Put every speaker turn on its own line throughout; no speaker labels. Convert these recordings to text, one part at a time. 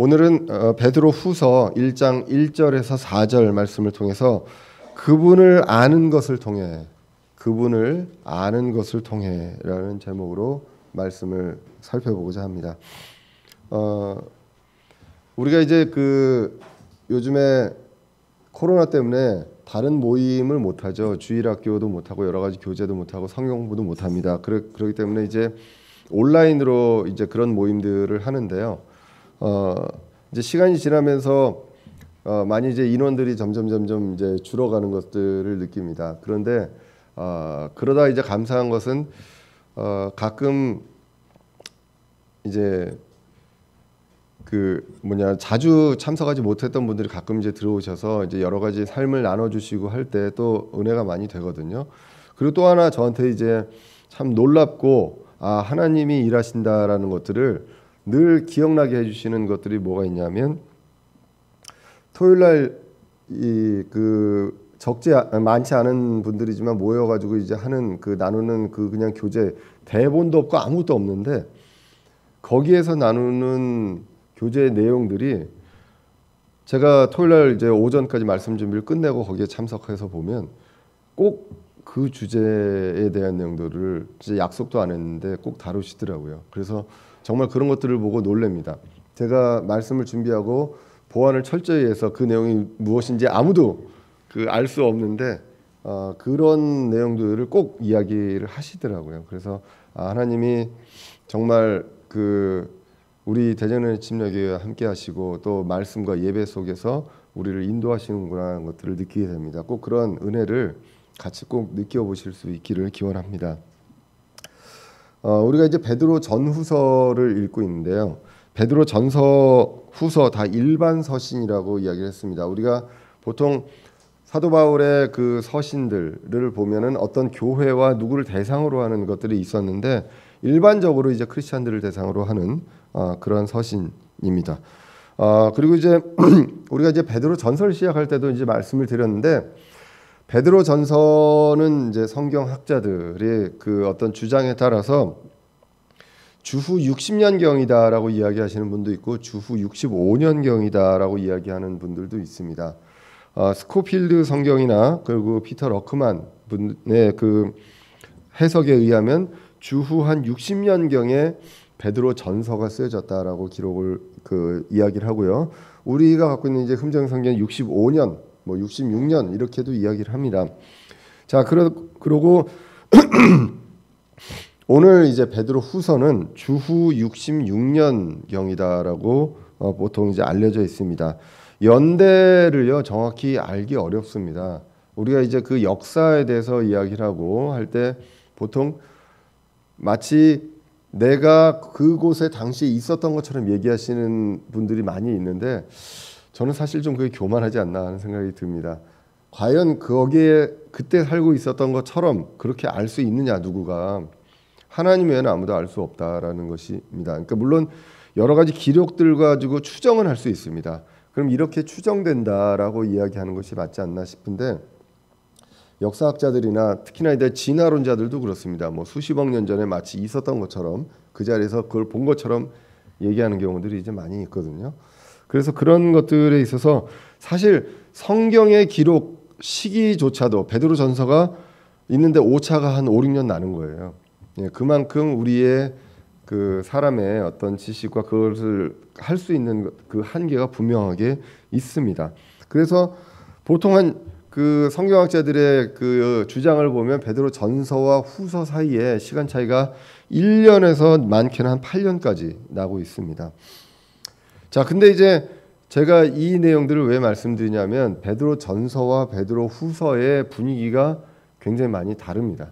오늘은 베드로 후서 1장 1절에서 4절 말씀을 통해서 그분을 아는 것을 통해라는 제목으로 말씀을 살펴보고자 합니다. 우리가 이제 요즘에 코로나 때문에 다른 모임을 못 하죠. 주일학교도 못 하고 여러 가지 교제도 못 하고 성경 공부도 못 합니다. 그렇기 때문에 이제 온라인으로 이제 그런 모임들을 하는데요. 이제 시간이 지나면서 많이 이제 인원들이 점점 이제 줄어가는 것들을 느낍니다. 그런데 그러다 이제 감사한 것은 가끔 이제 자주 참석하지 못했던 분들이 가끔 이제 들어오셔서 이제 여러 가지 삶을 나눠주시고 할 때 또 은혜가 많이 되거든요. 그리고 또 하나 저한테 이제 참 놀랍고 하나님이 일하신다라는 것들을 늘 기억나게 해주시는 것들이 뭐가 있냐면 토요일날 많지 않은 분들이지만 모여가지고 이제 하는 나누는 그냥 교제 대본도 없고 아무것도 없는데 거기에서 나누는 교제의 내용들이 제가 토요일날 이제 오전까지 말씀 준비를 끝내고 거기에 참석해서 보면 꼭 그 주제에 대한 내용들을 진짜 약속도 안 했는데 꼭 다루시더라고요. 그래서 정말 그런 것들을 보고 놀랍니다. 제가 말씀을 준비하고 보완을 철저히 해서 그 내용이 무엇인지 아무도 알 수 없는데 그런 내용들을 꼭 이야기를 하시더라고요. 그래서 하나님이 정말 우리 대전의 침략에 함께 하시고 또 말씀과 예배 속에서 우리를 인도하시는구나 하는 것들을 느끼게 됩니다. 꼭 그런 은혜를 같이 꼭 느껴보실 수 있기를 기원합니다. 우리가 이제 베드로 전후서를 읽고 있는데요. 베드로 전서, 후서 다 일반 서신이라고 이야기를 했습니다. 우리가 보통 사도 바울의 그 서신들을 보면은 어떤 교회와 누구를 대상으로 하는 것들이 있었는데 일반적으로 이제 크리스천들을 대상으로 하는 그런 서신입니다. 그리고 이제 우리가 이제 베드로 전서를 시작할 때도 이제 말씀을 드렸는데 베드로 전서는 이제 성경 학자들의 어떤 주장에 따라서 주후 60년경이다라고 이야기하시는 분도 있고 주후 65년경이다라고 이야기하는 분들도 있습니다. 스코필드 성경이나 그리고 피터 러크만 분의 해석에 의하면 주후 한 60년경에 베드로 전서가 쓰여졌다라고 기록을 이야기를 하고요. 우리가 갖고 있는 이제 흠정 성경 65년, 66년 이렇게도 이야기를 합니다. 자, 그러고 오늘 이제 베드로 후서는 주후 66년경이다라고 보통 이제 알려져 있습니다. 연대를요 정확히 알기 어렵습니다. 우리가 이제 그 역사에 대해서 이야기를 하고 할 때 보통 마치 내가 그곳에 당시에 있었던 것처럼 얘기하시는 분들이 많이 있는데 저는 사실 좀 그게 교만하지 않나 하는 생각이 듭니다. 과연 거기에 그때 살고 있었던 것처럼 그렇게 알 수 있느냐 누구가. 하나님 외에는 아무도 알 수 없다라는 것입니다. 그러니까 물론 여러 가지 기록들 가지고 추정은 할 수 있습니다. 그럼 이렇게 추정된다라고 이야기하는 것이 맞지 않나 싶은데 역사학자들이나 특히나 이제 진화론자들도 그렇습니다. 수십억 년 전에 마치 있었던 것처럼 그 자리에서 그걸 본 것처럼 얘기하는 경우들이 이제 많이 있거든요. 그래서 그런 것들에 있어서 사실 성경의 기록 시기조차도 베드로 전서가 있는데 오차가 한 5, 6년 나는 거예요. 그만큼 우리의 사람의 어떤 지식과 그것을 할 수 있는 그 한계가 분명하게 있습니다. 그래서 보통 성경학자들의 주장을 보면 베드로 전서와 후서 사이에 시간 차이가 1년에서 많게는 한 8년까지 나고 있습니다. 자, 근데 이제 제가 이 내용들을 왜 말씀드리냐면 베드로 전서와 베드로 후서의 분위기가 굉장히 많이 다릅니다.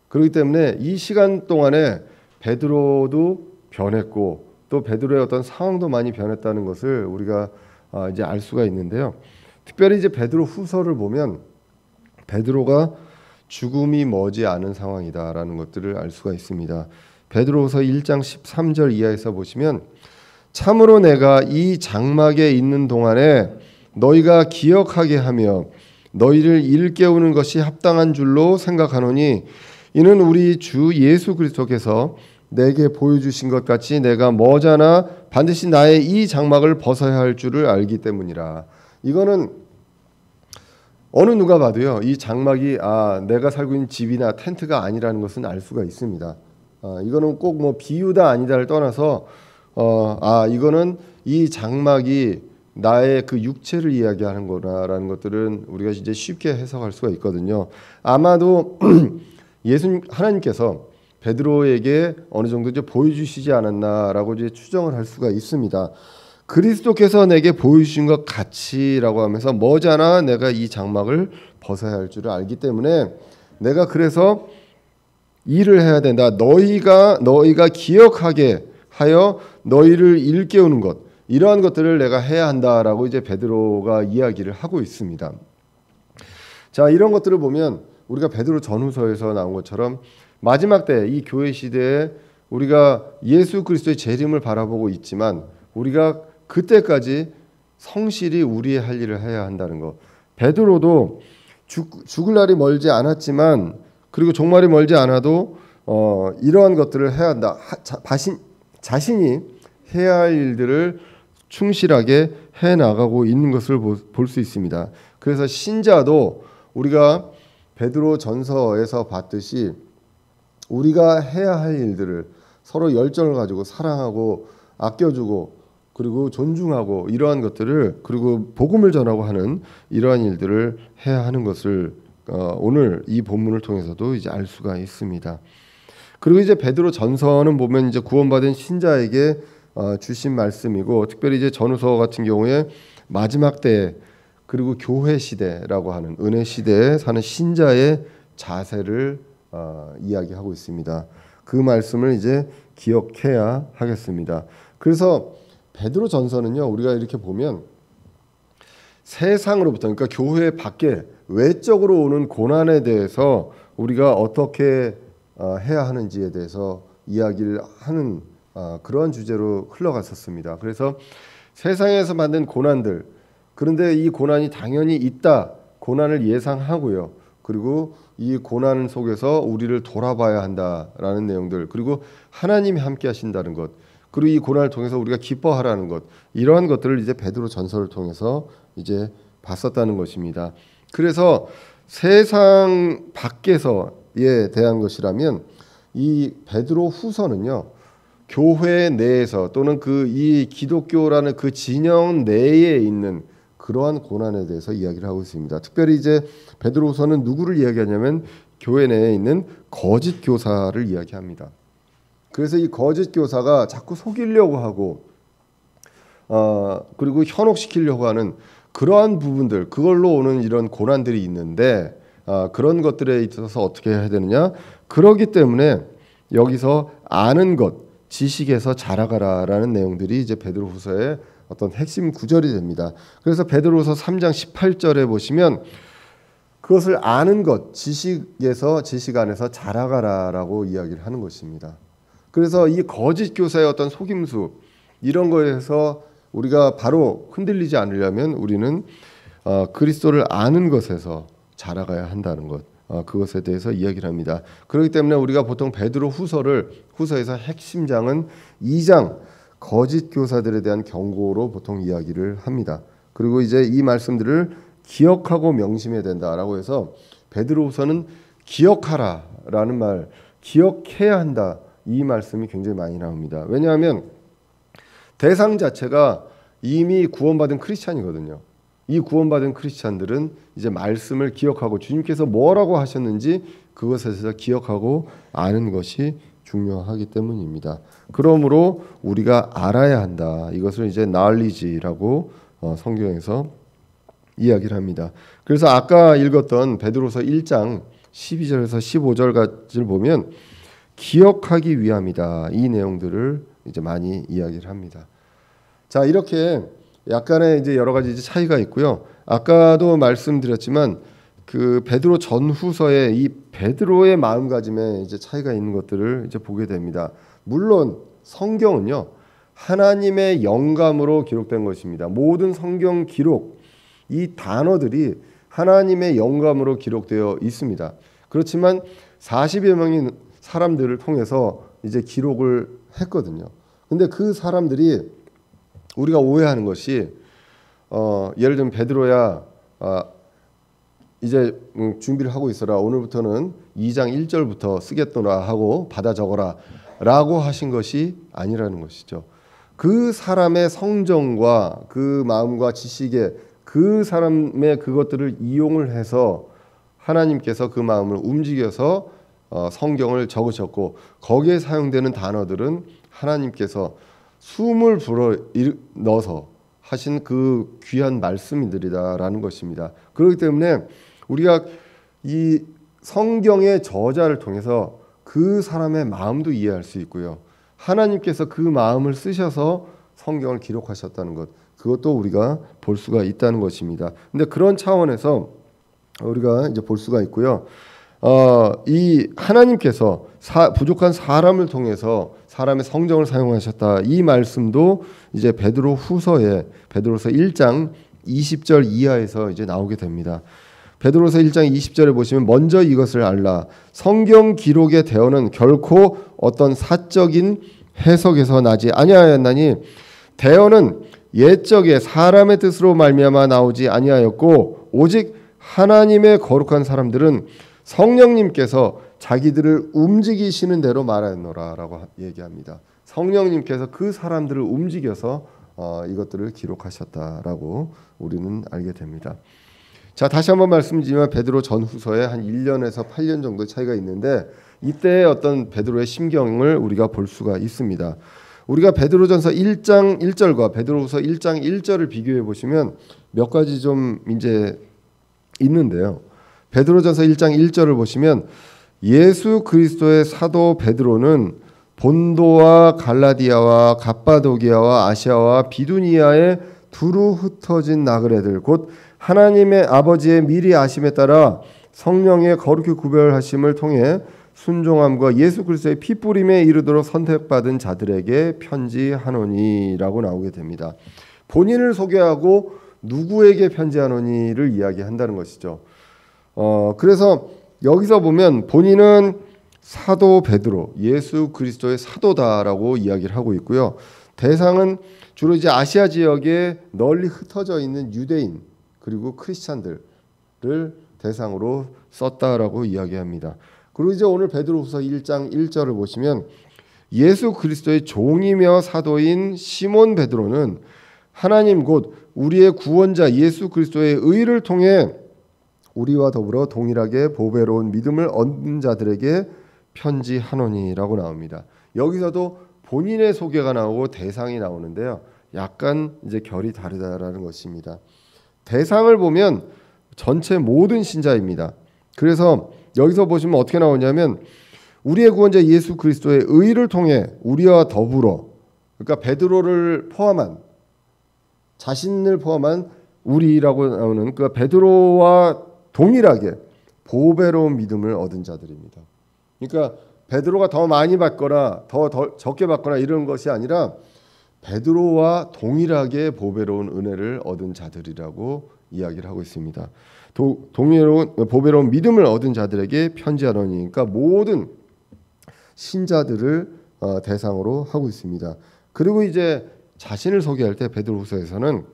그렇기 때문에 이 시간 동안에 베드로도 변했고 또 베드로의 어떤 상황도 많이 변했다는 것을 우리가 이제 알 수가 있는데요. 특별히 이제 베드로 후서를 보면 베드로가 죽음이 머지 않은 상황이다라는 것들을 알 수가 있습니다. 베드로후서 1장 13절 이하에서 보시면 참으로 내가 이 장막에 있는 동안에 너희가 기억하게 하며 너희를 일깨우는 것이 합당한 줄로 생각하노니 이는 우리 주 예수 그리스도께서 내게 보여주신 것 같이 내가 머지않아 반드시 나의 이 장막을 벗어야 할 줄을 알기 때문이라. 이거는 어느 누가 봐도요, 이 장막이 내가 살고 있는 집이나 텐트가 아니라는 것은 알 수가 있습니다. 이거는 꼭 뭐 비유다 아니다를 떠나서 이거는 이 장막이 나의 그 육체를 이야기하는 거라는 것들은 우리가 이제 쉽게 해석할 수가 있거든요. 아마도 하나님께서 베드로에게 어느 정도 이제 보여주시지 않았나라고 이제 추정을 할 수가 있습니다. 그리스도께서 내게 보여주신 것 같이라고 하면서 머지않아 내가 이 장막을 벗어야 할 줄을 알기 때문에 내가 그래서 일을 해야 된다. 너희가 기억하게 하여 너희를 일깨우는 것, 이러한 것들을 내가 해야 한다라고 이제 베드로가 이야기를 하고 있습니다. 자, 이런 것들을 보면 우리가 베드로 전후서에서 나온 것처럼 마지막 때 이 교회 시대에 우리가 예수 그리스도의 재림을 바라보고 있지만 우리가 그때까지 성실히 우리의 할 일을 해야 한다는 것. 베드로도 죽을 날이 멀지 않았지만, 그리고 종말이 멀지 않아도 이러한 것들을 해야 한다. 자신이 해야 할 일들을 충실하게 해 나가고 있는 것을 볼 수 있습니다. 그래서 신자도 우리가 베드로 전서에서 봤듯이 우리가 해야 할 일들을 서로 열정을 가지고 사랑하고 아껴주고 그리고 존중하고 이러한 것들을, 그리고 복음을 전하고 하는 이러한 일들을 해야 하는 것을 오늘 이 본문을 통해서도 이제 알 수가 있습니다. 그리고 이제 베드로 전서는 보면 이제 구원받은 신자에게 주신 말씀이고, 특별히 이제 전후서 같은 경우에 마지막 때 그리고 교회 시대라고 하는 은혜 시대에 사는 신자의 자세를 이야기하고 있습니다. 그 말씀을 이제 기억해야 하겠습니다. 그래서 베드로 전서는요, 우리가 이렇게 보면 세상으로부터, 그러니까 교회 밖에 외적으로 오는 고난에 대해서 우리가 어떻게 해야 하는지에 대해서 이야기를 하는 그러한 주제로 흘러갔었습니다. 그래서 세상에서 만든 고난들, 그런데 이 고난이 당연히 있다, 고난을 예상하고요. 그리고 이 고난 속에서 우리를 돌아봐야 한다라는 내용들, 그리고 하나님이 함께 하신다는 것, 그리고 이 고난을 통해서 우리가 기뻐하라는 것, 이러한 것들을 이제 베드로 전서를 통해서 이제 봤었다는 것입니다. 그래서 세상 밖에서에 대한 것이라면 이 베드로 후서는요, 교회 내에서 또는 이 기독교라는 그 진영 내에 있는 그러한 고난에 대해서 이야기를 하고 있습니다. 특별히 이제 베드로후서는 누구를 이야기하냐면 교회 내에 있는 거짓 교사를 이야기합니다. 그래서 이 거짓 교사가 자꾸 속이려고 하고 그리고 현혹시키려고 하는 그러한 부분들, 그걸로 오는 이런 고난들이 있는데 그런 것들에 있어서 어떻게 해야 되느냐? 그러기 때문에 여기서 아는 것, 지식에서 자라가라라는 내용들이 이제 베드로후서의 어떤 핵심 구절이 됩니다. 그래서 베드로후서 3장 18절에 보시면 그것을 아는 것, 지식 안에서 자라가라라고 이야기를 하는 것입니다. 그래서 이 거짓 교사의 어떤 속임수, 이런 거에서 우리가 바로 흔들리지 않으려면 우리는 그리스도를 아는 것에서 자라가야 한다는 것, 그것에 대해서 이야기를 합니다. 그렇기 때문에 우리가 보통 베드로 후서에서 핵심장은 2장 거짓 교사들에 대한 경고로 보통 이야기를 합니다. 그리고 이제 이 말씀들을 기억하고 명심해야 된다라고 해서 베드로후서는 기억하라라는 말, 기억해야 한다, 이 말씀이 굉장히 많이 나옵니다. 왜냐하면 대상 자체가 이미 구원받은 크리스찬이거든요. 이 구원받은 크리스찬들은 이제 말씀을 기억하고 주님께서 뭐라고 하셨는지 그것에 대해서 기억하고 아는 것이 중요하기 때문입니다. 그러므로 우리가 알아야 한다. 이것을 이제 knowledge라고 성경에서 이야기를 합니다. 그래서 아까 읽었던 베드로서 1장 12절에서 15절까지를 보면 기억하기 위함이다. 이 내용들을 이제 많이 이야기를 합니다. 자, 이렇게 약간의 이제 여러 가지 이제 차이가 있고요. 아까도 말씀드렸지만 그 베드로 전후서에 이 베드로의 마음가짐에 이제 차이가 있는 것들을 이제 보게 됩니다. 물론 성경은요, 하나님의 영감으로 기록된 것입니다. 모든 성경 기록, 이 단어들이 하나님의 영감으로 기록되어 있습니다. 그렇지만 40여 명의 사람들을 통해서 이제 기록을 했거든요. 근데 그 사람들이 우리가 오해하는 것이 예를 들면 베드로야 이제 준비를 하고 있어라. 오늘부터는 2장 1절부터 쓰겠노라 하고 받아 적어라 라고 하신 것이 아니라는 것이죠. 그 사람의 성정과 그 마음과 지식에 그 사람의 그것들을 이용을 해서 하나님께서 그 마음을 움직여서 성경을 적으셨고 거기에 사용되는 단어들은 하나님께서 숨을 불어 넣어서 하신 그 귀한 말씀들이다라는 것입니다. 그렇기 때문에 우리가 이 성경의 저자를 통해서 그 사람의 마음도 이해할 수 있고요. 하나님께서 그 마음을 쓰셔서 성경을 기록하셨다는 것, 그것도 우리가 볼 수가 있다는 것입니다. 근데 그런 차원에서 우리가 이제 볼 수가 있고요. 이 하나님께서 부족한 사람을 통해서 사람의 성정을 사용하셨다. 이 말씀도 이제 베드로후서에 베드로서 1장 20절 이하에서 이제 나오게 됩니다. 베드로서 1장 20절에 보시면 먼저 이것을 알라. 성경 기록의 대언은 결코 어떤 사적인 해석에서 나지 아니하였나니 대언은 옛적에 사람의 뜻으로 말미암아 나오지 아니하였고 오직 하나님의 거룩한 사람들은 성령님께서 자기들을 움직이시는 대로 말하노라라고 얘기합니다. 성령님께서 그 사람들을 움직여서 이것들을 기록하셨다라고 우리는 알게 됩니다. 자, 다시 한번 말씀드리면 베드로 전후서에 한 1년에서 8년 정도 차이가 있는데 이때의 어떤 베드로의 심경을 우리가 볼 수가 있습니다. 우리가 베드로전서 1장 1절과 베드로후서 1장 1절을 비교해 보시면 몇 가지 좀 이제 있는데요. 베드로전서 1장 1절을 보시면 예수 그리스도의 사도 베드로는 본도와 갈라디아와 갑바도기아와 아시아와 비두니아의 두루 흩어진 나그네들 곧 하나님의 아버지의 미리 아심에 따라 성령의 거룩히 구별하심을 통해 순종함과 예수 그리스도의 피뿌림에 이르도록 선택받은 자들에게 편지하노니라고 나오게 됩니다. 본인을 소개하고 누구에게 편지하노니를 이야기한다는 것이죠. 그래서 여기서 보면 본인은 사도 베드로, 예수 그리스도의 사도다라고 이야기를 하고 있고요. 대상은 주로 이제 아시아 지역에 널리 흩어져 있는 유대인 그리고 크리스찬들을 대상으로 썼다라고 이야기합니다. 그리고 이제 오늘 베드로후서 1장 1절을 보시면 예수 그리스도의 종이며 사도인 시몬 베드로는 하나님 곧 우리의 구원자 예수 그리스도의 의를 통해 우리와 더불어 동일하게 보배로운 믿음을 얻은 자들에게 편지하노니라고 나옵니다. 여기서도 본인의 소개가 나오고 대상이 나오는데요. 약간 이제 결이 다르다라는 것입니다. 대상을 보면 전체 모든 신자입니다. 그래서 여기서 보시면 어떻게 나오냐면 우리의 구원자 예수 그리스도의 의를 통해 우리와 더불어 그러니까 베드로를 포함한 자신을 포함한 우리라고 나오는 그 베드로와 동일하게 보배로운 믿음을 얻은 자들입니다. 그러니까 베드로가 더 많이 받거나 더 적게 받거나 이런 것이 아니라 베드로와 동일하게 보배로운 은혜를 얻은 자들이라고 이야기를 하고 있습니다. 동일한 보배로운 믿음을 얻은 자들에게 편지하노니 그러니까 모든 신자들을 대상으로 하고 있습니다. 그리고 이제 자신을 소개할 때 베드로후서에서는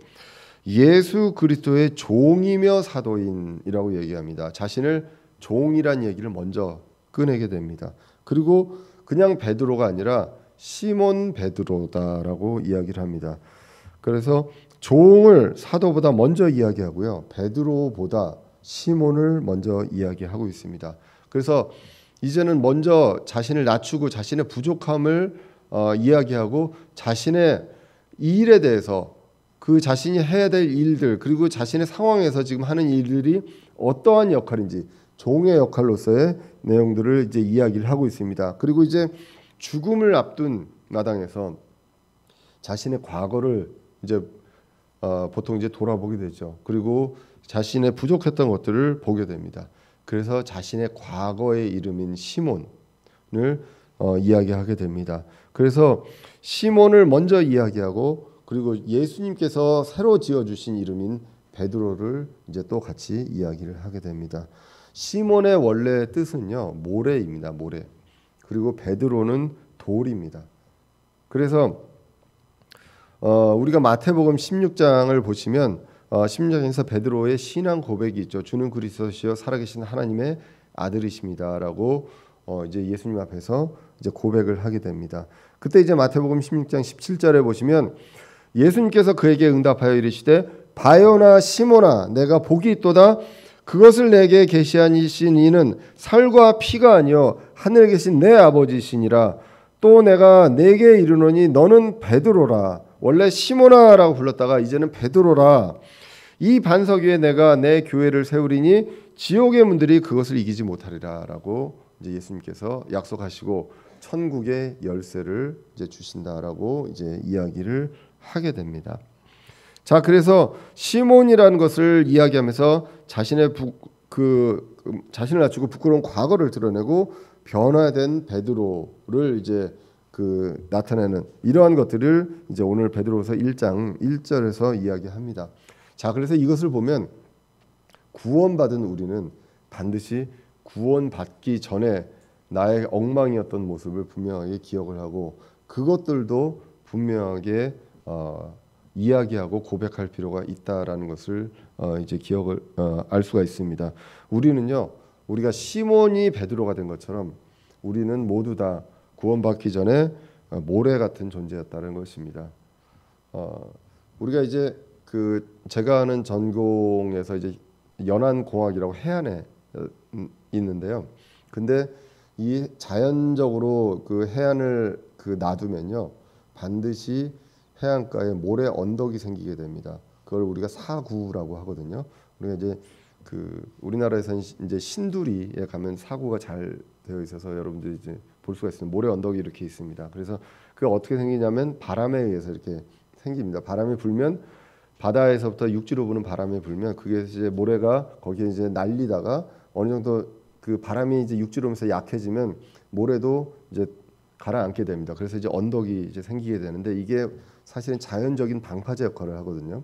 예수 그리스도의 종이며 사도인이라고 얘기합니다. 자신을 종이란 얘기를 먼저 꺼내게 됩니다. 그리고 그냥 베드로가 아니라 시몬 베드로다라고 이야기를 합니다. 그래서 종을 사도보다 먼저 이야기하고요. 베드로보다 시몬을 먼저 이야기하고 있습니다. 그래서 이제는 먼저 자신을 낮추고 자신의 부족함을 이야기하고 자신의 일에 대해서 그 자신이 해야 될 일들 그리고 자신의 상황에서 지금 하는 일들이 어떠한 역할인지 종의 역할로서의 내용들을 이제 이야기를 하고 있습니다. 그리고 이제 죽음을 앞둔 마당에서 자신의 과거를 이제 보통 이제 돌아보게 되죠. 그리고 자신의 부족했던 것들을 보게 됩니다. 그래서 자신의 과거의 이름인 시몬을 이야기하게 됩니다. 그래서 시몬을 먼저 이야기하고 그리고 예수님께서 새로 지어주신 이름인 베드로를 이제 또 같이 이야기를 하게 됩니다. 시몬의 원래 뜻은요 모래입니다. 모래. 그리고 베드로는 돌입니다. 그래서 우리가 마태복음 16장을 보시면 16장에서 베드로의 신앙 고백이 있죠. 주는 그리스도시요 살아계신 하나님의 아들이십니다라고 이제 예수님 앞에서 이제 고백을 하게 됩니다. 그때 이제 마태복음 16장 17절에 보시면 예수님께서 그에게 응답하여 이르시되 바요나 시몬아 내가 복이 있도다 그것을 내게 계시하신 이는 살과 피가 아니요 하늘에 계신 내 아버지시니라. 또 내가 네게 이르노니 너는 베드로라. 원래 시몬아라고 불렀다가 이제는 베드로라. 이 반석 위에 내가 내 교회를 세우리니 지옥의 문들이 그것을 이기지 못하리라라고 이제 예수님께서 약속하시고 천국의 열쇠를 이제 주신다라고 이제 이야기를 하게 됩니다. 자, 그래서 시몬이라는 것을 이야기하면서 자신을 낮추고 부끄러운 과거를 드러내고 변화된 베드로를 이제 나타내는 이러한 것들을 이제 오늘 베드로서 1장 1절에서 이야기합니다. 자, 그래서 이것을 보면 구원받은 우리는 반드시 구원받기 전에 나의 엉망이었던 모습을 분명하게 기억을 하고 그것들도 분명하게 이야기하고 고백할 필요가 있다라는 것을 이제 기억을 알 수가 있습니다. 우리가 시몬이 베드로가 된 것처럼 우리는 모두 다 구원받기 전에 모래 같은 존재였다는 것입니다. 우리가 이제 제가 하는 전공에서 이제 연안공학이라고 해안에 있는데요. 근데 이 자연적으로 해안을 놔두면요 반드시 해안가에 모래 언덕이 생기게 됩니다. 그걸 우리가 사구라고 하거든요. 우리가 이제 우리나라에서는 이제 신두리에 가면 사구가 잘 되어 있어서 여러분들이 이제 볼 수가 있습니다. 모래 언덕이 이렇게 있습니다. 그래서 그게 어떻게 생기냐면 바람에 의해서 이렇게 생깁니다. 바람이 불면 바다에서부터 육지로 부는 바람이 불면 그게 이제 모래가 거기에 이제 날리다가 어느 정도 그 바람이 이제 육지로 오면서 약해지면 모래도 이제 가라앉게 됩니다. 그래서 이제 언덕이 이제 생기게 되는데 이게 사실은 자연적인 방파제 역할을 하거든요.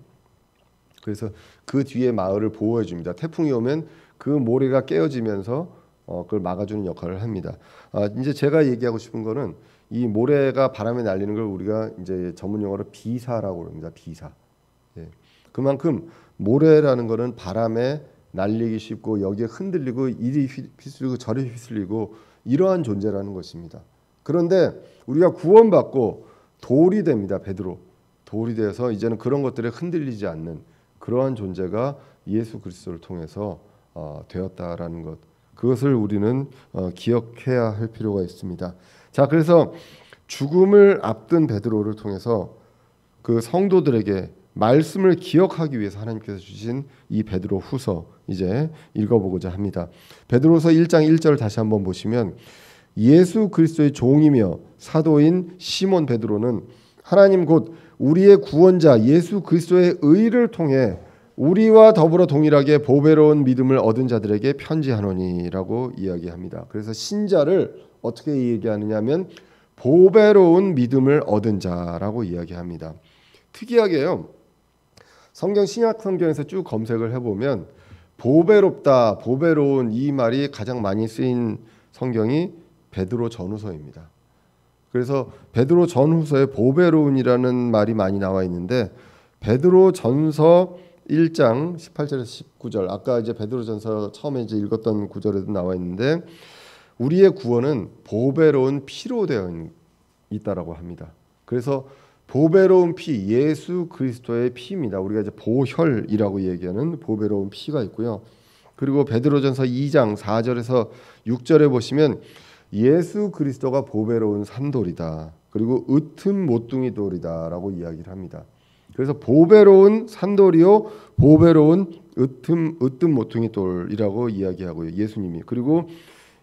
그래서 그 뒤에 마을을 보호해 줍니다. 태풍이 오면 그 모래가 깨어지면서 그걸 막아주는 역할을 합니다. 이제 제가 얘기하고 싶은 거는 이 모래가 바람에 날리는 걸 우리가 이제 전문 용어로 비사라고 합니다. 비사. 예. 그만큼 모래라는 거는 바람에 날리기 쉽고 여기에 흔들리고 이리 휘슬리고 저리 휘슬리고 이러한 존재라는 것입니다. 그런데 우리가 구원받고 돌이 됩니다. 베드로. 돌이 돼서 이제는 그런 것들에 흔들리지 않는 그러한 존재가 예수 그리스도를 통해서 되었다라는 것. 그것을 우리는 기억해야 할 필요가 있습니다. 자, 그래서 죽음을 앞둔 베드로를 통해서 그 성도들에게 말씀을 기억하기 위해서 하나님께서 주신 이 베드로 후서 이제 읽어보고자 합니다. 베드로서 1장 1절 다시 한번 보시면 예수 그리스도의 종이며 사도인 시몬 베드로는 하나님 곧 우리의 구원자 예수 그리스도의 의를 통해 우리와 더불어 동일하게 보배로운 믿음을 얻은 자들에게 편지하노니라고 이야기합니다. 그래서 신자를 어떻게 얘기하느냐 하면 보배로운 믿음을 얻은 자라고 이야기합니다. 특이하게요. 성경 신약 성경에서 쭉 검색을 해보면 보배롭다, 보배로운 이 말이 가장 많이 쓰인 성경이 베드로 전후서입니다. 그래서 베드로 전후서에 보배로운이라는 말이 많이 나와 있는데 베드로 전서 1장 18절에서 19절 아까 이제 베드로전서 처음에 이제 읽었던 구절에도 나와 있는데 우리의 구원은 보배로운 피로 되어 있다라고 합니다. 그래서 보배로운 피 예수 그리스도의 피입니다. 우리가 이제 보혈이라고 얘기하는 보배로운 피가 있고요. 그리고 베드로전서 2장 4절에서 6절에 보시면 예수 그리스도가 보배로운 산돌이다. 그리고 으뜸 모퉁이 돌이다라고 이야기를 합니다. 그래서 보배로운 산돌이요 보배로운 으뜸 모퉁이 돌이라고 이야기하고요. 예수님이. 그리고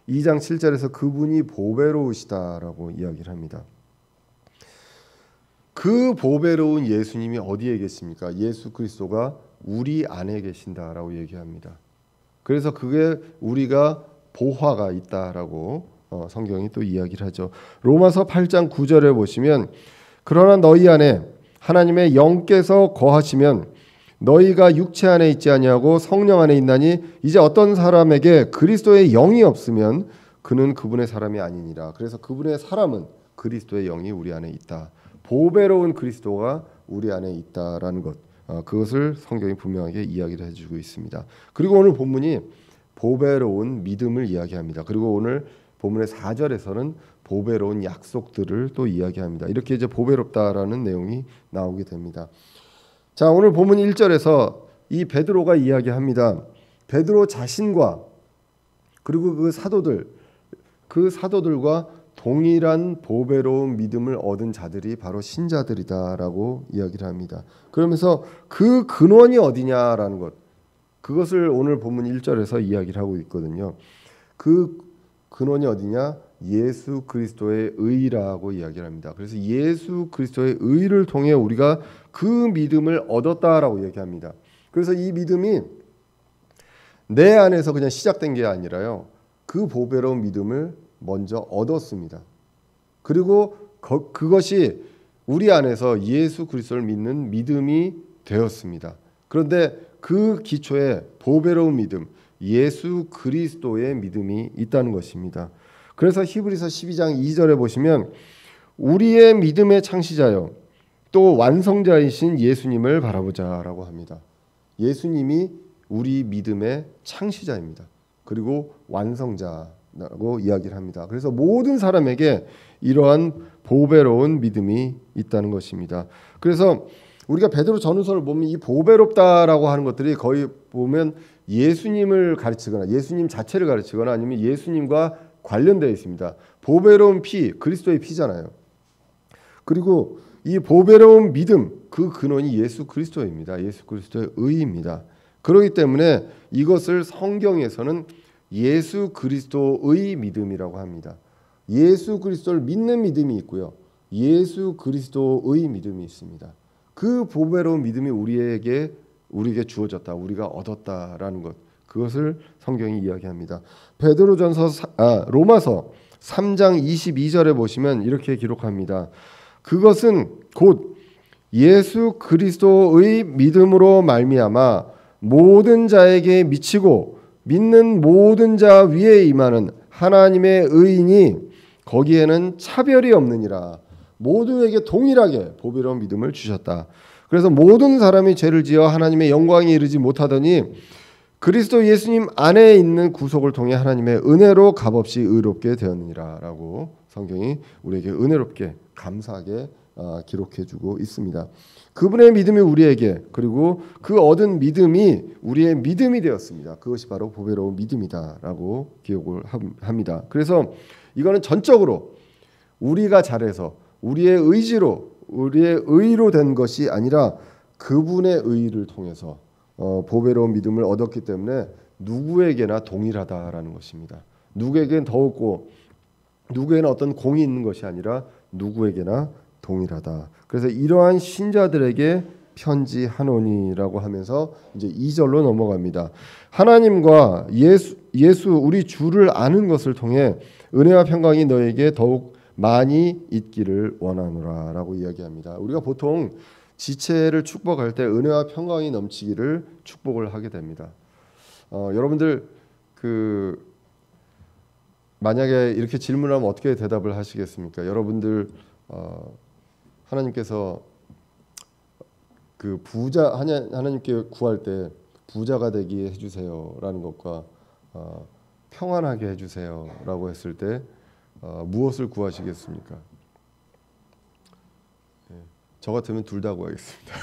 2장 7절에서 그분이 보배로우시다라고 이야기를 합니다. 그 보배로운 예수님이 어디에 계십니까? 예수 그리스도가 우리 안에 계신다라고 얘기합니다. 그래서 그게 우리가 보화가 있다라고 성경이 또 이야기를 하죠. 로마서 8장 9절에 보시면 그러나 너희 안에 하나님의 영께서 거하시면 너희가 육체 안에 있지 아니하고 성령 안에 있나니 이제 어떤 사람에게 그리스도의 영이 없으면 그는 그분의 사람이 아니니라. 그래서 그분의 사람은 그리스도의 영이 우리 안에 있다. 보배로운 그리스도가 우리 안에 있다라는 것, 그것을 성경이 분명하게 이야기를 해주고 있습니다. 그리고 오늘 본문이 보배로운 믿음을 이야기합니다. 그리고 오늘 본문의 4절에서는 보배로운 약속들을 또 이야기합니다. 이렇게 이제 보배롭다라는 내용이 나오게 됩니다. 자, 오늘 본문 1절에서 이 베드로가 이야기합니다. 베드로 자신과 그리고 그 사도들과 동일한 보배로운 믿음을 얻은 자들이 바로 신자들이다라고 이야기를 합니다. 그러면서 그 근원이 어디냐라는 것, 그것을 오늘 본문 1절에서 이야기를 하고 있거든요. 그 근원이 어디냐? 예수 그리스도의 의라고 이야기를 합니다. 그래서 예수 그리스도의 의를 통해 우리가 그 믿음을 얻었다라고 얘기합니다. 그래서 이 믿음이 내 안에서 그냥 시작된 게 아니라요, 그 보배로운 믿음을 먼저 얻었습니다. 그리고 그것이 우리 안에서 예수 그리스도를 믿는 믿음이 되었습니다. 그런데 그 기초에 보배로운 믿음, 예수 그리스도의 믿음이 있다는 것입니다. 그래서 히브리서 12장 2절에 보시면 우리의 믿음의 창시자요 또 완성자이신 예수님을 바라보자라고 합니다. 예수님이 우리 믿음의 창시자입니다. 그리고 완성자라고 이야기를 합니다. 그래서 모든 사람에게 이러한 보배로운 믿음이 있다는 것입니다. 그래서 우리가 베드로 전후서를 보면 이 보배롭다라고 하는 것들이 거의 보면 예수님을 가르치거나 예수님 자체를 가르치거나 아니면 예수님과 관련되어 있습니다. 보배로운 피, 그리스도의 피잖아요. 그리고 이 보배로운 믿음, 그 근원이 예수 그리스도입니다. 예수 그리스도의 의입니다. 그렇기 때문에 이것을 성경에서는 예수 그리스도의 믿음이라고 합니다. 예수 그리스도를 믿는 믿음이 있고요, 예수 그리스도의 믿음이 있습니다. 그 보배로운 믿음이 우리에게 주어졌다, 우리가 얻었다라는 것, 그것을 성경이 이야기합니다. 로마서 3장 22절에 보시면 이렇게 기록합니다. 그것은 곧 예수 그리스도의 믿음으로 말미암아 모든 자에게 미치고 믿는 모든 자 위에 임하는 하나님의 의인이 거기에는 차별이 없느니라. 모두에게 동일하게 보배로운 믿음을 주셨다. 그래서 모든 사람이 죄를 지어 하나님의 영광에 이르지 못하더니 그리스도 예수님 안에 있는 구속을 통해 하나님의 은혜로 값없이 의롭게 되었느니라 라고 성경이 우리에게 은혜롭게 감사하게 기록해주고 있습니다. 그분의 믿음이 우리에게, 그리고 그 얻은 믿음이 우리의 믿음이 되었습니다. 그것이 바로 보배로운 믿음이다라고 기억을 합니다. 그래서 이거는 전적으로 우리가 잘해서 우리의 의지로, 우리의 의로 된 것이 아니라 그분의 의를 통해서 보배로운 믿음을 얻었기 때문에 누구에게나 동일하다라는 것입니다. 누구에게는 더 없고 누구에게는 어떤 공이 있는 것이 아니라 누구에게나 동일하다. 그래서 이러한 신자들에게 편지하노니라고 하면서 이제 2절로 넘어갑니다. 하나님과 예수 우리 주를 아는 것을 통해 은혜와 평강이 너에게 더욱 많이 있기를 원하노라라고 이야기합니다. 우리가 보통 지체를 축복할 때 은혜와 평강이 넘치기를 축복을 하게 됩니다. 여러분들 만약에 이렇게 질문하면 어떻게 대답을 하시겠습니까? 여러분들 하나님께서 그 하나님께 구할 때 부자가 되게 해주세요라는 것과 평안하게 해주세요라고 했을 때 무엇을 구하시겠습니까? 저 같으면 둘 다 구하겠습니다.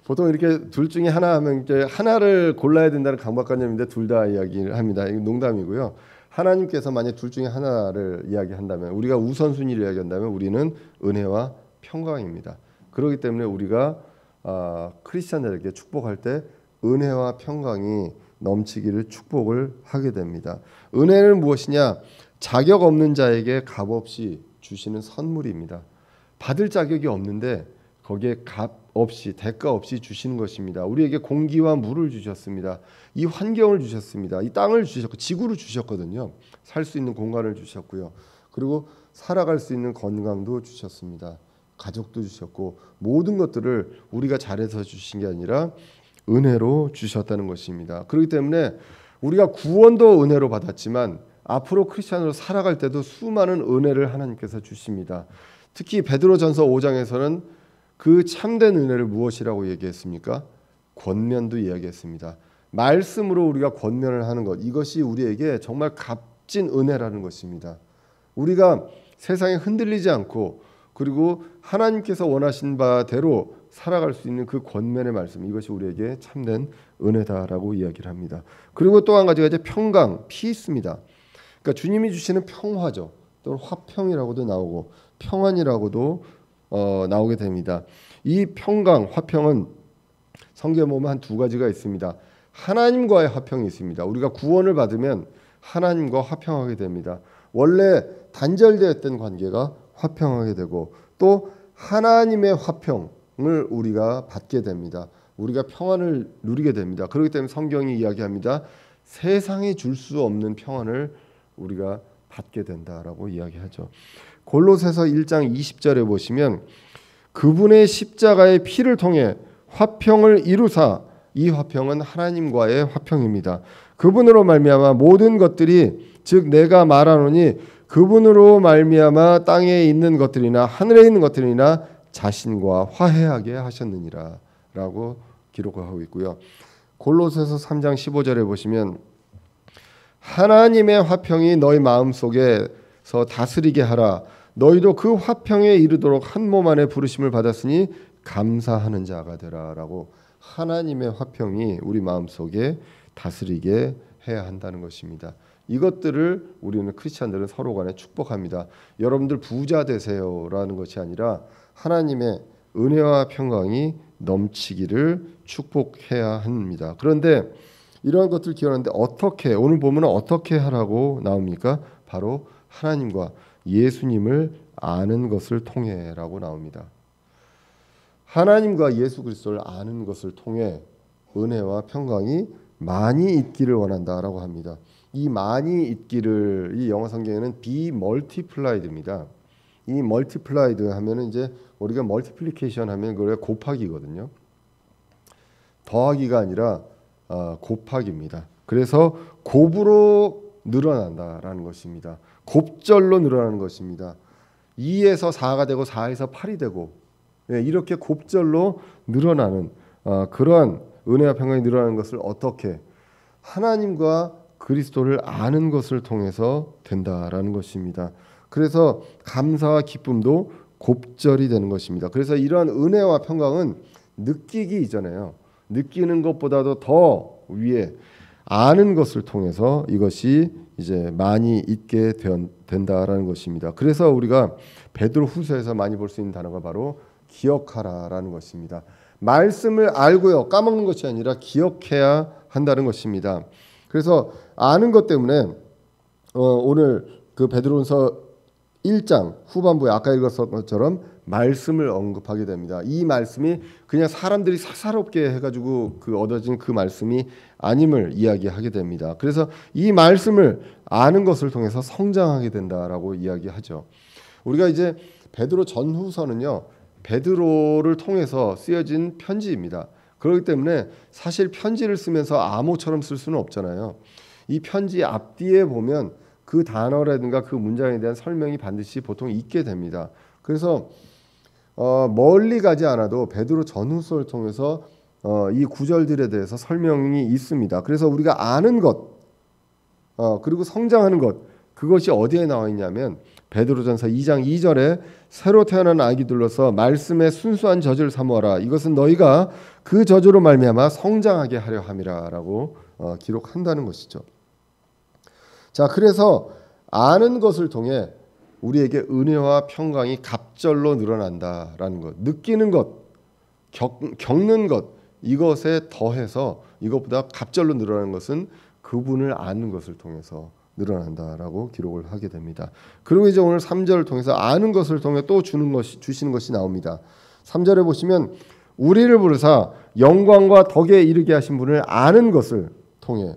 보통 이렇게 둘 중에 하나 하면 이제 하나를 골라야 된다는 강박관념인데 둘 다 이야기를 합니다. 이건 농담이고요. 하나님께서 만약 둘 중에 하나를 이야기한다면, 우리가 우선순위를 이야기한다면 우리는 은혜와 평강입니다. 그렇기 때문에 우리가 크리스찬들에게 축복할 때 은혜와 평강이 넘치기를 축복을 하게 됩니다. 은혜는 무엇이냐? 자격 없는 자에게 값없이 주시는 선물입니다. 받을 자격이 없는데 거기에 값없이, 대가 없이 주시는 것입니다. 우리에게 공기와 물을 주셨습니다. 이 환경을 주셨습니다. 이 땅을 주셨고 지구를 주셨거든요. 살 수 있는 공간을 주셨고요. 그리고 살아갈 수 있는 건강도 주셨습니다. 가족도 주셨고 모든 것들을 우리가 잘해서 주신 게 아니라 은혜로 주셨다는 것입니다. 그렇기 때문에 우리가 구원도 은혜로 받았지만 앞으로 크리스찬으로 살아갈 때도 수많은 은혜를 하나님께서 주십니다. 특히 베드로전서 5장에서는 그 참된 은혜를 무엇이라고 얘기했습니까? 권면도 이야기했습니다. 말씀으로 우리가 권면을 하는 것, 이것이 우리에게 정말 값진 은혜라는 것입니다. 우리가 세상에 흔들리지 않고 그리고 하나님께서 원하신 바대로 살아갈 수 있는 그 권면의 말씀, 이것이 우리에게 참된 은혜다라고 이야기를 합니다. 그리고 또 한 가지가 이제 평강, 피스입니다. 그러니까 주님이 주시는 평화죠. 또 화평이라고도 나오고 평안이라고도 나오게 됩니다. 이 평강, 화평은 성경에 보면 한 두 가지가 있습니다. 하나님과의 화평이 있습니다. 우리가 구원을 받으면 하나님과 화평하게 됩니다. 원래 단절되었던 관계가 화평하게 되고 또 하나님의 화평을 우리가 받게 됩니다. 우리가 평안을 누리게 됩니다. 그렇기 때문에 성경이 이야기합니다. 세상이 줄 수 없는 평안을 우리가 받게 된다라고 이야기하죠. 골로새서 1장 20절에 보시면 그분의 십자가의 피를 통해 화평을 이루사 이 화평은 하나님과의 화평입니다. 그분으로 말미암아 모든 것들이 즉 내가 말하노니 그분으로 말미암아 땅에 있는 것들이나 하늘에 있는 것들이나 자신과 화해하게 하셨느니라 라고 기록하고 있고요. 골로새서 3장 15절에 보시면 하나님의 화평이 너희 마음속에서 다스리게 하라. 너희도 그 화평에 이르도록 한 몸 안에 부르심을 받았으니 감사하는 자가 되라라고 하나님의 화평이 우리 마음속에 다스리게 해야 한다는 것입니다. 이것들을 우리는 크리스찬들은 서로 간에 축복합니다. 여러분들 부자 되세요라는 것이 아니라 하나님의 은혜와 평강이 넘치기를 축복해야 합니다. 그런데 이러한 것들을 기원하는데 어떻게, 오늘 보면 어떻게 하라고 나옵니까? 바로 하나님과 예수님을 아는 것을 통해라고 나옵니다. 하나님과 예수 그리스도를 아는 것을 통해 은혜와 평강이 많이 있기를 원한다라고 합니다. 이 많이 있기를 이 영어 성경에는 be multiplied입니다. 이 multiplied 하면은 이제 우리가 multiplication 하면 그게 곱하기거든요. 더하기가 아니라 곱하기입니다. 그래서 곱으로 늘어난다라는 것입니다. 곱절로 늘어나는 것입니다. 2에서 4가 되고 4에서 8이 되고 이렇게 곱절로 늘어나는 그러한 은혜와 평강이 늘어나는 것을 어떻게 하나님과 그리스도를 아는 것을 통해서 된다라는 것입니다. 그래서 감사와 기쁨도 곱절이 되는 것입니다. 그래서 이러한 은혜와 평강은 느끼기 이전에요. 느끼는 것보다도 더 위에 아는 것을 통해서 이것이 이제 많이 있게 된다라는 것입니다. 그래서 우리가 베드로후서에서 많이 볼 수 있는 단어가 바로 기억하라라는 것입니다. 말씀을 알고요 까먹는 것이 아니라 기억해야 한다는 것입니다. 그래서 아는 것 때문에 오늘 그 베드로전서 1장 후반부에 아까 읽었던 것처럼 말씀을 언급하게 됩니다. 이 말씀이 그냥 사람들이 사사롭게 해가지고 그 얻어진 그 말씀이 아님을 이야기하게 됩니다. 그래서 이 말씀을 아는 것을 통해서 성장하게 된다라고 이야기하죠. 우리가 이제 베드로 전후서는요 베드로를 통해서 쓰여진 편지입니다. 그렇기 때문에 사실 편지를 쓰면서 암호처럼 쓸 수는 없잖아요. 이 편지 앞뒤에 보면 그 단어라든가 그 문장에 대한 설명이 반드시 보통 있게 됩니다. 그래서 멀리 가지 않아도 베드로 전후서를 통해서 이 구절들에 대해서 설명이 있습니다. 그래서 우리가 아는 것 그리고 성장하는 것 그것이 어디에 나와 있냐면 베드로전서 2장 2절에 새로 태어난 아기들로서 말씀의 순수한 젖을 사모하라. 이것은 너희가 그 젖으로 말미암아 성장하게 하려 함이라라고 기록한다는 것이죠. 자, 그래서 아는 것을 통해 우리에게 은혜와 평강이 갑절로 늘어난다라는 것, 느끼는 것, 겪는 것 이것에 더해서 이것보다 갑절로 늘어나는 것은 그분을 아는 것을 통해서 늘어난다라고 기록을 하게 됩니다. 그리고 이제 오늘 3절을 통해서 아는 것을 통해 또 주시는 것이 나옵니다. 3절에 보시면 우리를 부르사 영광과 덕에 이르게 하신 분을 아는 것을 통해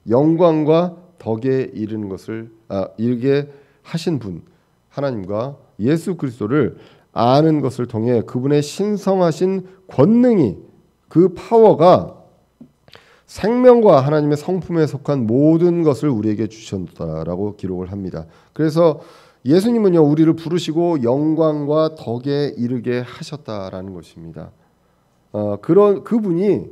영광과 덕에 이르는 것을 이르게 하신 분 하나님과 예수 그리스도를 아는 것을 통해 그분의 신성하신 권능이 그 파워가 생명과 하나님의 성품에 속한 모든 것을 우리에게 주셨다라고 기록을 합니다. 그래서 예수님은요, 우리를 부르시고 영광과 덕에 이르게 하셨다라는 것입니다. 그런 그분이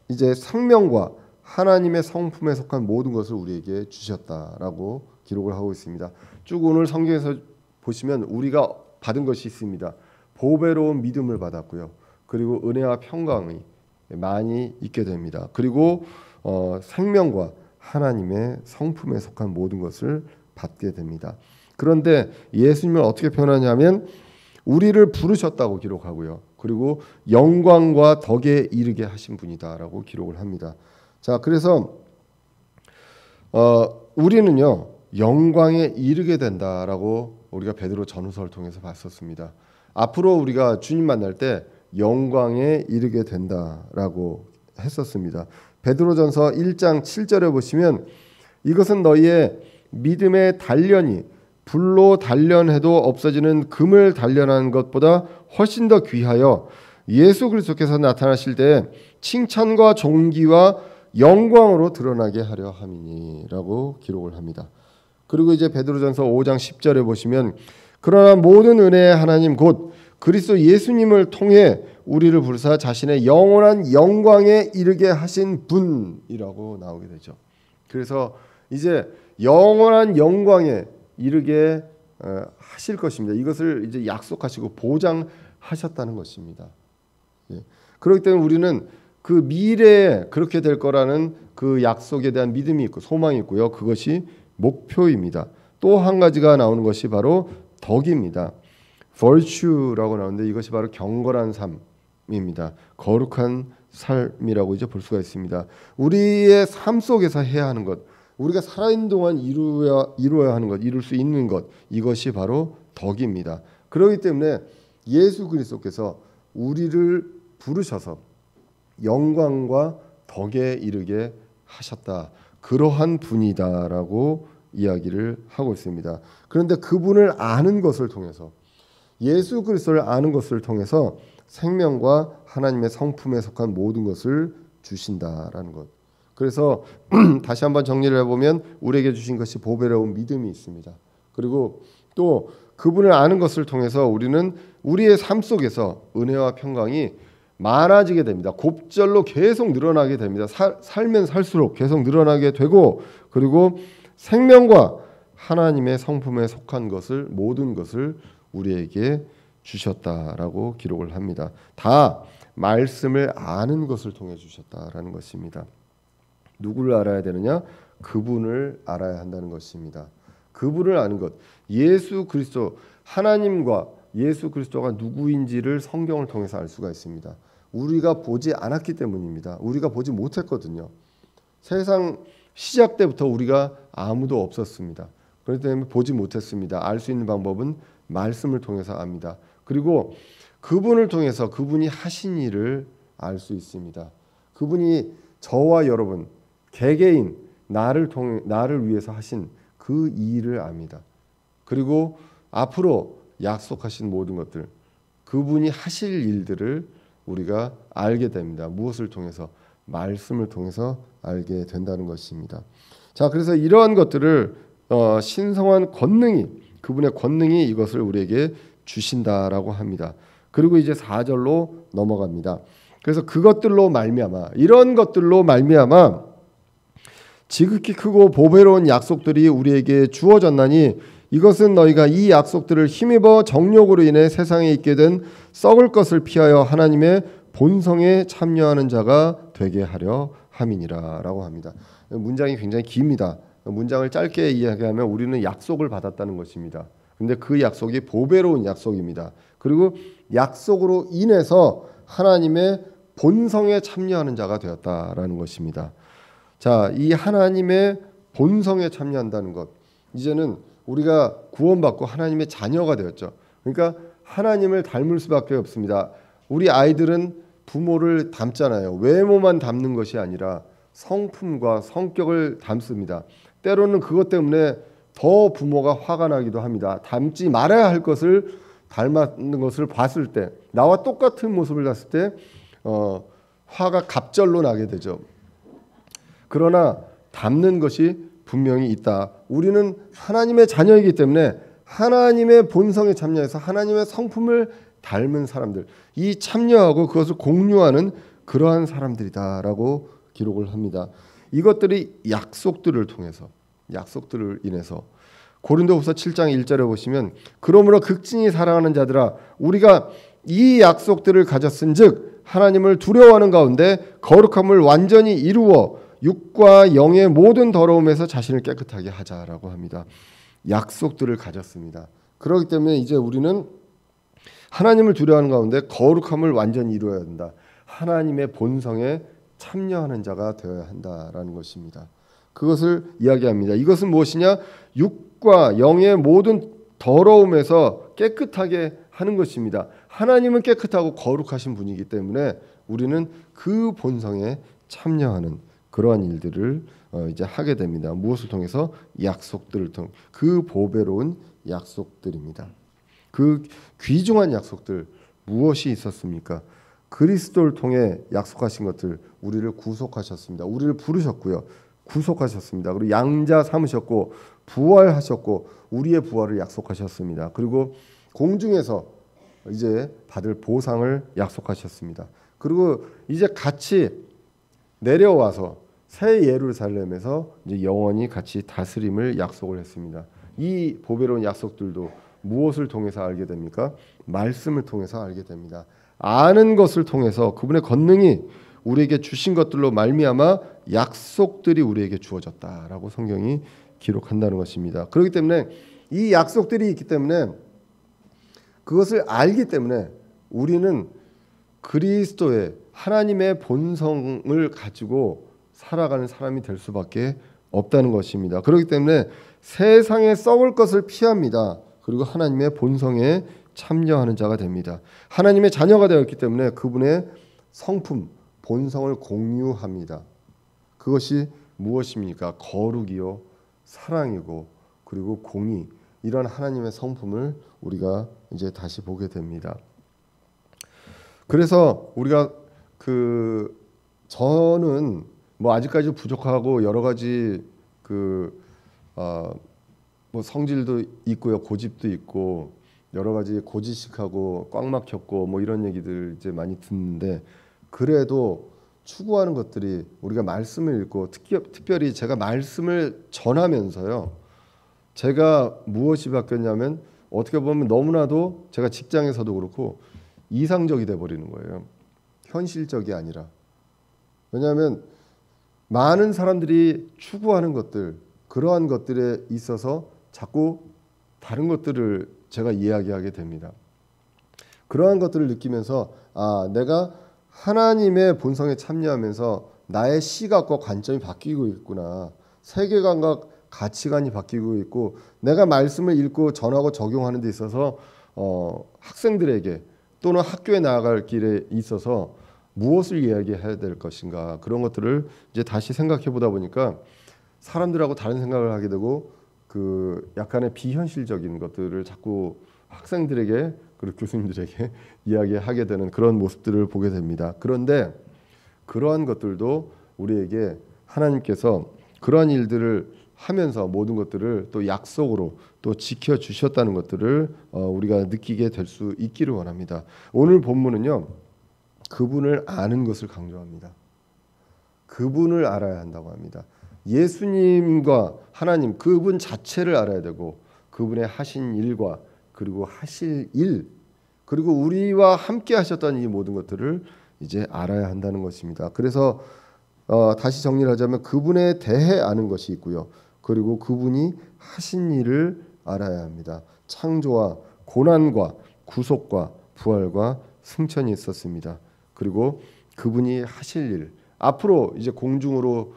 이제 생명과 하나님의 성품에 속한 모든 것을 우리에게 주셨다라고 기록을 하고 있습니다. 쭉 오늘 성경에서 보시면 우리가 받은 것이 있습니다. 보배로운 믿음을 받았고요. 그리고 은혜와 평강이 많이 있게 됩니다. 그리고 생명과 하나님의 성품에 속한 모든 것을 받게 됩니다. 그런데 예수님은 어떻게 표현하냐면 우리를 부르셨다고 기록하고요. 그리고 영광과 덕에 이르게 하신 분이다라고 기록을 합니다. 자, 그래서 우리는요, 영광에 이르게 된다라고 우리가 베드로 전후서를 통해서 봤었습니다. 앞으로 우리가 주님 만날 때 영광에 이르게 된다라고 했었습니다. 베드로전서 1장 7절에 보시면 이것은 너희의 믿음의 단련이 불로 단련해도 없어지는 금을 단련하는 것보다 훨씬 더 귀하여 예수 그리스도께서 나타나실 때 칭찬과 존귀와 영광으로 드러나게 하려 함이니라고 기록을 합니다. 그리고 이제 베드로전서 5장 10절에 보시면 그러나 모든 은혜의 하나님 곧 그리스도 예수님을 통해 우리를 부르사 자신의 영원한 영광에 이르게 하신 분이라고 나오게 되죠. 그래서 이제 영원한 영광에 이르게 하실 것입니다. 이것을 이제 약속하시고 보장하셨다는 것입니다. 예. 그렇기 때문에 우리는 그 미래에 그렇게 될 거라는 그 약속에 대한 믿음이 있고 소망이 있고요. 그것이 목표입니다. 또 한 가지가 나오는 것이 바로 덕입니다. virtue라고 나오는데 이것이 바로 경건한 삶입니다. 거룩한 삶이라고 이제 볼 수가 있습니다. 우리의 삶 속에서 해야 하는 것, 우리가 살아있는 동안 이루어야 하는 것, 이룰 수 있는 것, 이것이 바로 덕입니다. 그렇기 때문에 예수 그리스도께서 우리를 부르셔서 영광과 덕에 이르게 하셨다. 그러한 분이다라고 이야기를 하고 있습니다. 그런데 그분을 아는 것을 통해서 예수 그리스도를 아는 것을 통해서 생명과 하나님의 성품에 속한 모든 것을 주신다라는 것. 그래서 다시 한번 정리를 해보면 우리에게 주신 것이 보배로운 믿음이 있습니다. 그리고 또 그분을 아는 것을 통해서 우리는 우리의 삶 속에서 은혜와 평강이 많아지게 됩니다. 곱절로 계속 늘어나게 됩니다. 살면 살수록 계속 늘어나게 되고 그리고 생명과 하나님의 성품에 속한 것을 모든 것을 우리에게 주셨다라고 기록을 합니다. 다 말씀을 아는 것을 통해 주셨다라는 것입니다. 누구를 알아야 되느냐? 그분을 알아야 한다는 것입니다. 그분을 아는 것, 예수 그리스도, 하나님과 예수 그리스도가 누구인지를 성경을 통해서 알 수가 있습니다. 우리가 보지 않았기 때문입니다. 우리가 보지 못했거든요. 세상 시작 때부터 우리가 아무도 없었습니다. 그렇기 때문에 보지 못했습니다. 알 수 있는 방법은 말씀을 통해서 압니다. 그리고 그분을 통해서 그분이 하신 일을 알 수 있습니다. 그분이 저와 여러분 개개인 나를 위해서 하신 그 일을 압니다. 그리고 앞으로 약속하신 모든 것들, 그분이 하실 일들을 우리가 알게 됩니다. 무엇을 통해서? 말씀을 통해서 알게 된다는 것입니다. 자, 그래서 이러한 것들을 신성한 권능이, 그분의 권능이 이것을 우리에게 주신다라고 합니다. 그리고 이제 4절로 넘어갑니다. 그래서 그것들로 말미암아, 이런 것들로 말미암아 지극히 크고 보배로운 약속들이 우리에게 주어졌나니 이것은 너희가 이 약속들을 힘입어 정욕으로 인해 세상에 있게 된 썩을 것을 피하여 하나님의 본성에 참여하는 자가 되게 하려 함이니라라고 합니다. 문장이 굉장히 깁니다. 문장을 짧게 이야기하면 우리는 약속을 받았다는 것입니다. 근데 그 약속이 보배로운 약속입니다. 그리고 약속으로 인해서 하나님의 본성에 참여하는 자가 되었다라는 것입니다. 자, 이 하나님의 본성에 참여한다는 것, 이제는 우리가 구원받고 하나님의 자녀가 되었죠. 그러니까 하나님을 닮을 수밖에 없습니다. 우리 아이들은 부모를 닮잖아요. 외모만 닮는 것이 아니라 성품과 성격을 닮습니다. 때로는 그것 때문에 더 부모가 화가 나기도 합니다. 닮지 말아야 할 것을 닮았는 것을 봤을 때, 나와 똑같은 모습을 봤을 때 화가 갑절로 나게 되죠. 그러나 담는 것이 분명히 있다. 우리는 하나님의 자녀이기 때문에 하나님의 본성에 참여해서 하나님의 성품을 닮은 사람들, 이 참여하고 그것을 공유하는 그러한 사람들이다라고 기록을 합니다. 이것들이 약속들을 통해서, 약속들을 인해서 고린도후서 7장 1절에 보시면 그러므로 극진히 사랑하는 자들아 우리가 이 약속들을 가졌은즉 하나님을 두려워하는 가운데 거룩함을 완전히 이루어 육과 영의 모든 더러움에서 자신을 깨끗하게 하자라고 합니다. 약속들을 가졌습니다. 그렇기 때문에 이제 우리는 하나님을 두려워하는 가운데 거룩함을 완전히 이루어야 된다. 하나님의 본성에 참여하는 자가 되어야 한다라는 것입니다. 그것을 이야기합니다. 이것은 무엇이냐? 육과 영의 모든 더러움에서 깨끗하게 하는 것입니다. 하나님은 깨끗하고 거룩하신 분이기 때문에 우리는 그 본성에 참여하는 그러한 일들을 이제 하게 됩니다. 무엇을 통해서? 약속들을 통해 그 보배로운 약속들입니다. 그 귀중한 약속들 무엇이 있었습니까? 그리스도를 통해 약속하신 것들, 우리를 구속하셨습니다. 우리를 부르셨고요. 구속하셨습니다. 그리고 양자 삼으셨고 부활하셨고 우리의 부활을 약속하셨습니다. 그리고 공중에서 이제 받을 보상을 약속하셨습니다. 그리고 이제 같이 내려와서 새 예루살렘에서 이제 영원히 같이 다스림을 약속을 했습니다. 이 보배로운 약속들도 무엇을 통해서 알게 됩니까? 말씀을 통해서 알게 됩니다. 아는 것을 통해서 그분의 권능이 우리에게 주신 것들로 말미암아 약속들이 우리에게 주어졌다라고 성경이 기록한다는 것입니다. 그렇기 때문에 이 약속들이 있기 때문에 그것을 알기 때문에 우리는 그리스도의 하나님의 본성을 가지고 살아가는 사람이 될 수밖에 없다는 것입니다. 그렇기 때문에 세상에 썩을 것을 피합니다. 그리고 하나님의 본성에 참여하는 자가 됩니다. 하나님의 자녀가 되었기 때문에 그분의 성품, 본성을 공유합니다. 그것이 무엇입니까? 거룩이요, 사랑이고 그리고 공의, 이런 하나님의 성품을 우리가 이제 다시 보게 됩니다. 그래서 우리가 저는 뭐 아직까지 부족하고 여러 가지 뭐 성질도 있고요, 고집도 있고 여러 가지 고지식하고 꽉 막혔고 뭐 이런 얘기들 이제 많이 듣는데, 그래도 추구하는 것들이 우리가 말씀을 읽고 특별히 제가 말씀을 전하면서요, 제가 무엇이 바뀌었냐면 어떻게 보면 너무나도 제가 직장에서도 그렇고 이상적이 돼 버리는 거예요. 현실적이 아니라. 왜냐하면 많은 사람들이 추구하는 것들, 그러한 것들에 있어서 자꾸 다른 것들을 제가 이야기하게 됩니다. 그러한 것들을 느끼면서 내가 하나님의 본성에 참여하면서 나의 시각과 관점이 바뀌고 있구나. 세계관과 가치관이 바뀌고 있고, 내가 말씀을 읽고 전하고 적용하는 데 있어서 학생들에게 또는 학교에 나아갈 길에 있어서 무엇을 이야기해야 될 것인가, 그런 것들을 이제 다시 생각해 보다 보니까 사람들하고 다른 생각을 하게 되고 약간의 비현실적인 것들을 자꾸 학생들에게 그리고 교수님들에게 이야기하게 되는 그런 모습들을 보게 됩니다. 그런데 그러한 것들도 우리에게 하나님께서 그러한 일들을 하면서 모든 것들을 또 약속으로 또 지켜주셨다는 것들을 우리가 느끼게 될 수 있기를 원합니다. 오늘 본문은요, 그분을 아는 것을 강조합니다. 그분을 알아야 한다고 합니다. 예수님과 하나님, 그분 자체를 알아야 되고 그분의 하신 일과 그리고 하실 일, 그리고 우리와 함께 하셨던 이 모든 것들을 이제 알아야 한다는 것입니다. 그래서 다시 정리를 하자면 그분에 대해 아는 것이 있고요, 그리고 그분이 하신 일을 알아야 합니다. 창조와 고난과 구속과 부활과 승천이 있었습니다. 그리고 그분이 하실 일, 앞으로 이제 공중으로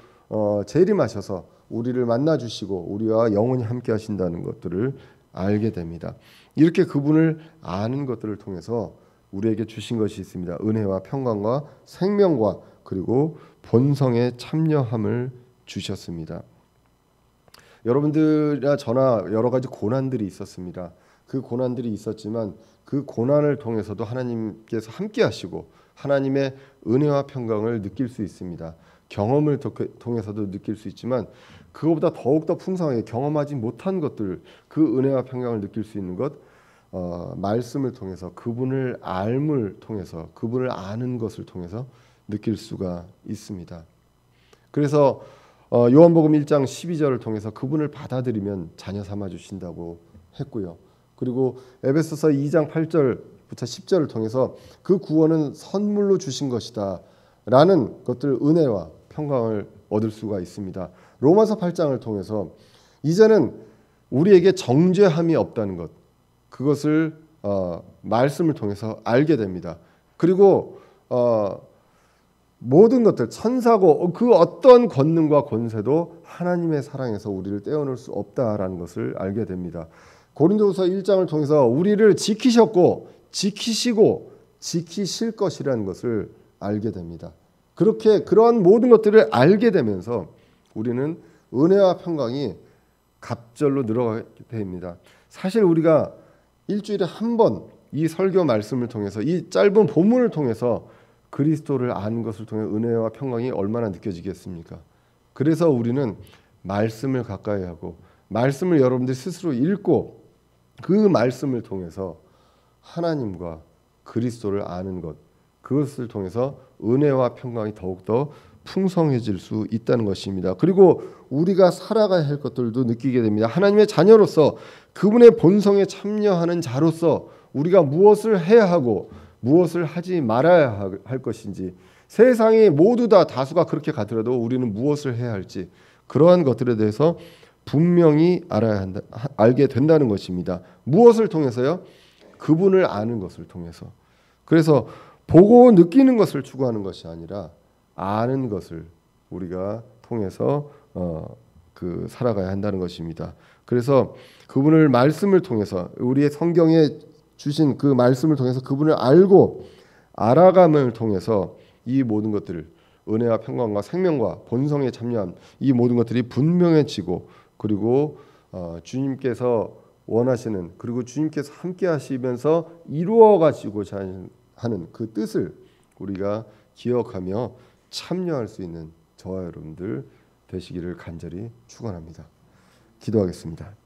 재림하셔서 우리를 만나 주시고 우리와 영원히 함께 하신다는 것들을 알게 됩니다. 이렇게 그분을 아는 것들을 통해서 우리에게 주신 것이 있습니다. 은혜와 평강과 생명과 그리고 본성의 참여함을 주셨습니다. 여러분들이나 저나 여러 가지 고난들이 있었습니다. 그 고난들이 있었지만 그 고난을 통해서도 하나님께서 함께 하시고 하나님의 은혜와 평강을 느낄 수 있습니다. 경험을 통해서도 느낄 수 있지만 그거보다 더욱더 풍성하게 경험하지 못한 것들, 그 은혜와 평강을 느낄 수 있는 것, 말씀을 통해서 그분을 알물 통해서 그분을 아는 것을 통해서 느낄 수가 있습니다. 그래서 요한복음 1장 12절을 통해서 그분을 받아들이면 자녀 삼아 주신다고 했고요. 그리고 에베소서 2장 8절부터 10절을 통해서 그 구원은 선물로 주신 것이다 라는 것들, 은혜와 평강을 얻을 수가 있습니다. 로마서 8장을 통해서 이제는 우리에게 정죄함이 없다는 것, 그것을 말씀을 통해서 알게 됩니다. 그리고 모든 것들, 천사고 그 어떤 권능과 권세도 하나님의 사랑에서 우리를 떼어놓을 수 없다라는 것을 알게 됩니다. 고린도후서 1장을 통해서 우리를 지키셨고 지키시고 지키실 것이라는 것을 알게 됩니다. 그렇게 그러한 모든 것들을 알게 되면서 우리는 은혜와 평강이 갑절로 늘어가게 됩니다. 사실 우리가 일주일에 한 번 이 설교 말씀을 통해서 이 짧은 본문을 통해서 그리스도를 아는 것을 통해 은혜와 평강이 얼마나 느껴지겠습니까? 그래서 우리는 말씀을 가까이 하고 말씀을 여러분들 스스로 읽고 그 말씀을 통해서 하나님과 그리스도를 아는 것, 그것을 통해서 은혜와 평강이 더욱더 풍성해질 수 있다는 것입니다. 그리고 우리가 살아가야 할 것들도 느끼게 됩니다. 하나님의 자녀로서 그분의 본성에 참여하는 자로서 우리가 무엇을 해야 하고 무엇을 하지 말아야 할 것인지, 세상이 모두 다 다수가 그렇게 가더라도 우리는 무엇을 해야 할지 그러한 것들에 대해서 분명히 알게 된다는 것입니다. 무엇을 통해서요? 그분을 아는 것을 통해서. 그래서 보고 느끼는 것을 추구하는 것이 아니라 아는 것을 우리가 통해서 살아가야 한다는 것입니다. 그래서 그분을 말씀을 통해서, 우리의 성경에 주신 그 말씀을 통해서 그분을 알고 알아감을 통해서 이 모든 것들을, 은혜와 평강과 생명과 본성에 참여한 이 모든 것들이 분명해지고, 그리고 주님께서 원하시는, 그리고 주님께서 함께 하시면서 이루어 가지고자 하는 그 뜻을 우리가 기억하며 참여할 수 있는 저와 여러분들 되시기를 간절히 축원합니다. 기도하겠습니다.